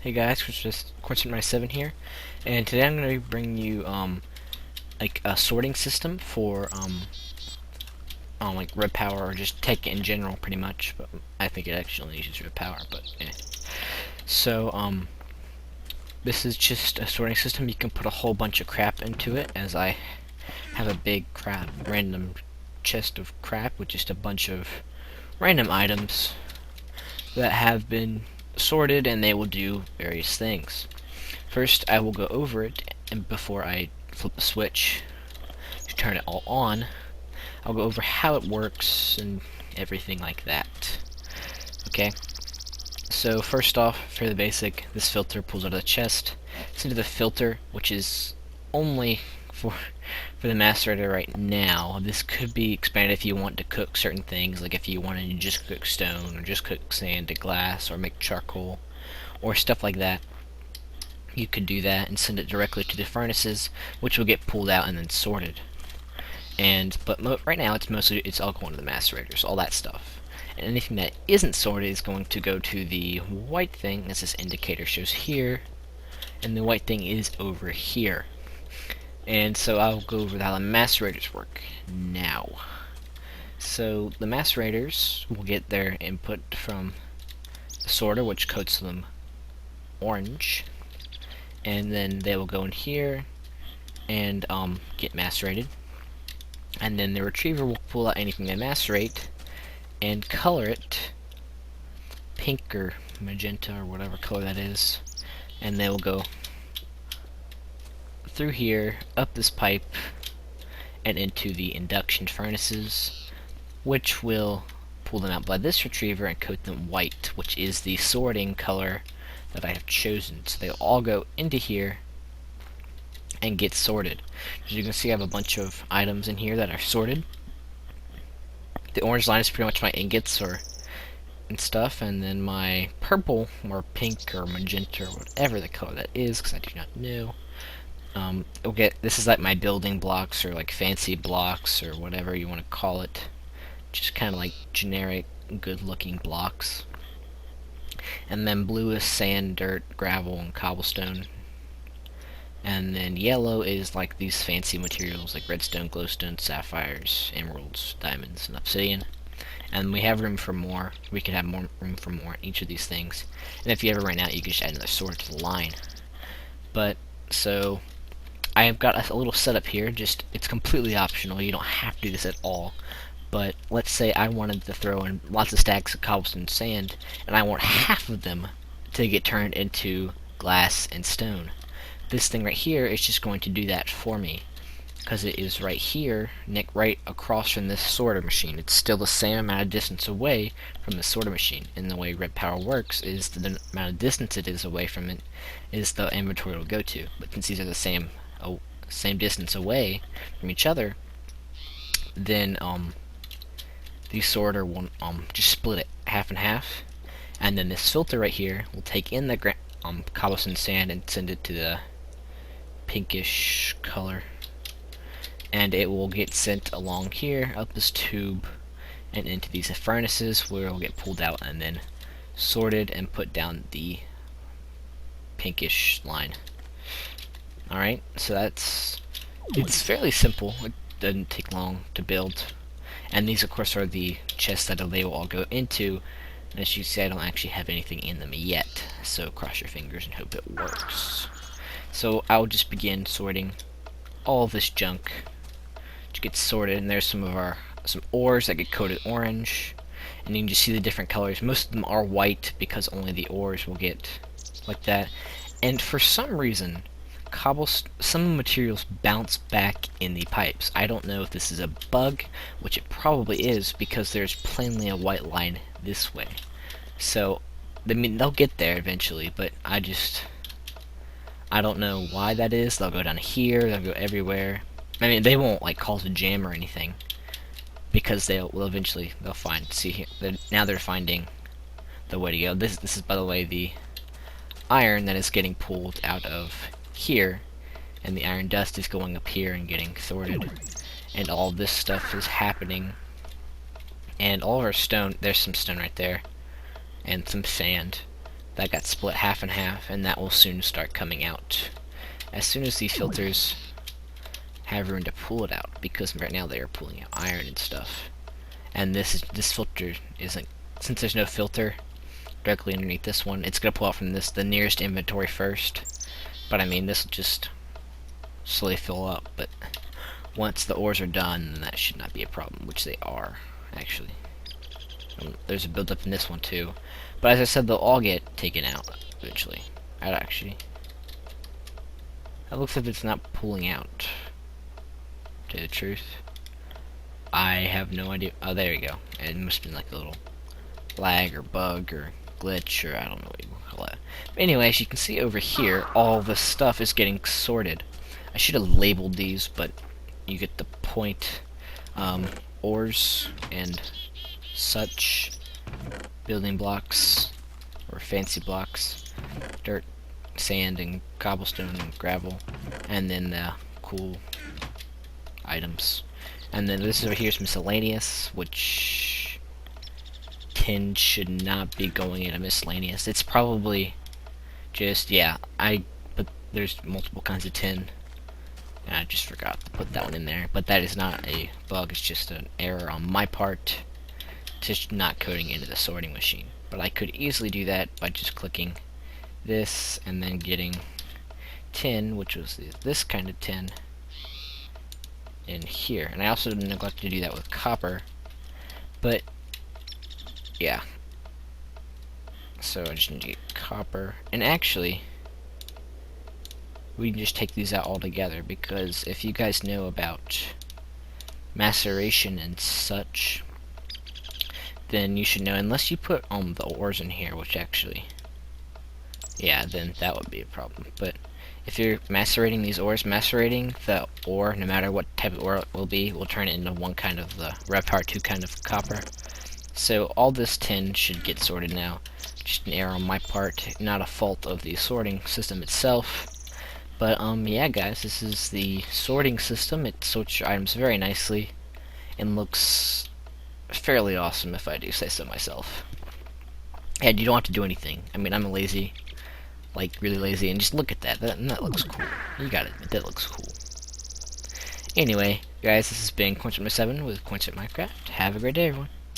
Hey guys, it's just CornsyrupMinecraft here, and today I'm going to bring you like a sorting system for like red power or just Tekkit in general, pretty much. But I think it actually uses red power, but so this is just a sorting system. You can put a whole bunch of crap into it, as I have a big random chest of crap with just a bunch of random items that have been sorted, and they will do various things. First, I will go over it, and before I flip the switch to turn it all on, I'll go over how it works and everything like that. Okay, so first off, for the basic, this filter pulls out of the chest. It's into the filter, which is only for the macerator right now. This could be expanded if you want to cook certain things, like if you wanted to just cook stone, or just cook sand to glass, or make charcoal, or stuff like that. You could do that and send it directly to the furnaces, which will get pulled out and then sorted. But right now it's all going to the macerators, all that stuff. And anything that isn't sorted is going to go to the white thing, as this indicator shows here, and the white thing is over here. And so I'll go over how the macerators work now. So the macerators will get their input from the sorter, which coats them orange, and then they will go in here and get macerated, and then the retriever will pull out anything they macerate and color it pink or magenta or whatever color that is, and they will go through here, up this pipe, and into the induction furnaces, which will pull them out by this retriever and coat them white, which is the sorting color that I have chosen. So they all go into here and get sorted. As you can see, I have a bunch of items in here that are sorted. The orange line is pretty much my ingots and stuff, and then my purple or pink or magenta or whatever the color that is, because I do not know. This is like my building blocks, or like fancy blocks, or whatever you want to call it. Just kind of like generic, good-looking blocks. And then blue is sand, dirt, gravel, and cobblestone. And then yellow is like these fancy materials like redstone, glowstone, sapphires, emeralds, diamonds, and obsidian. And we have room for more. We can have more room for more in each of these things. And if you ever run out, you can just add another sword to the line. But so I have got a little setup here. It's completely optional. You don't have to do this at all. But let's say I wanted to throw in lots of stacks of cobblestone sand, and I want half of them to get turned into glass and stone. This thing right here is just going to do that for me, because it is right here, right across from this sorter machine. It's still the same amount of distance away from the sorter machine, and the way red power works is the amount of distance it is away from it is the inventory it will go to. But since these are the same distance away from each other, then the sorter will just split it half and half, and then this filter right here will take in the cobblestone sand and send it to the pinkish color, and it will get sent along here up this tube and into these furnaces, where it will get pulled out and then sorted and put down the pinkish line. Alright, so it's fairly simple. It doesn't take long to build. And these, of course, are the chests that they will all go into. And as you see, I don't actually have anything in them yet, so cross your fingers and hope it works. So I'll just begin sorting all this junk to get sorted. And there's some ores that get coated orange, and you can just see the different colors. Most of them are white because only the ores will get like that. And for some reason, some materials bounce back in the pipes. I don't know if this is a bug, which it probably is, because there's plainly a white line this way. So, I mean, they'll get there eventually, but I don't know why that is. They'll go down here, they'll go everywhere. I mean, they won't like cause a jam or anything, because they'll find. See here, now they're finding the way to go. This is, by the way, the iron that is getting pulled out of here, and the iron dust is going up here and getting sorted, and all this stuff is happening. And all of our stone, there's some stone right there, and some sand. that got split half and half, and that will soon start coming out as soon as these filters have room to pull it out, because right now they are pulling out iron and stuff. And this filter isn't, since there's no filter directly underneath this one, it's gonna pull out from the nearest inventory first. But I mean, this will just slowly fill up. But once the ores are done, then that should not be a problem, which they are actually. There's a buildup in this one too, but as I said, they'll all get taken out eventually. That looks like it's not pulling out. To tell you the truth, I have no idea. Oh, there you go. It must have been like a little lag or bug or glitch, or I don't know what you call it. But anyway, as you can see over here, all this stuff is getting sorted. I should have labeled these, but you get the point. Ores and such, building blocks or fancy blocks, dirt, sand, and cobblestone and gravel, and then the cool items. And then this over here is miscellaneous, which tin should not be going into miscellaneous. It's probably just, yeah, but there's multiple kinds of tin, and I just forgot to put that one in there. But that is not a bug, it's just an error on my part, just not coding into the sorting machine. But I could easily do that by just clicking this and then getting tin, which was this kind of tin, in here. And I also neglected to do that with copper, but yeah, so I just need to get copper. And actually, we can just take these out all together, because if you guys know about maceration and such, then you should know, unless you put the ores in here, which actually, yeah, then that would be a problem. But if you're macerating these ores, macerating the ore, no matter what type of ore it will be, will turn it into one kind of the Rev Power 2 kind of copper. So all this tin should get sorted now. Just an error on my part, not a fault of the sorting system itself. But yeah guys, this is the sorting system. It sorts your items very nicely and looks fairly awesome, if I do say so myself. And you don't have to do anything. I mean, I'm lazy, like really lazy, and just look at that. That looks cool. You got it. That looks cool. Anyway, guys, this has been CornsyrupMinecraft with CornsyrupMinecraft. Have a great day, everyone.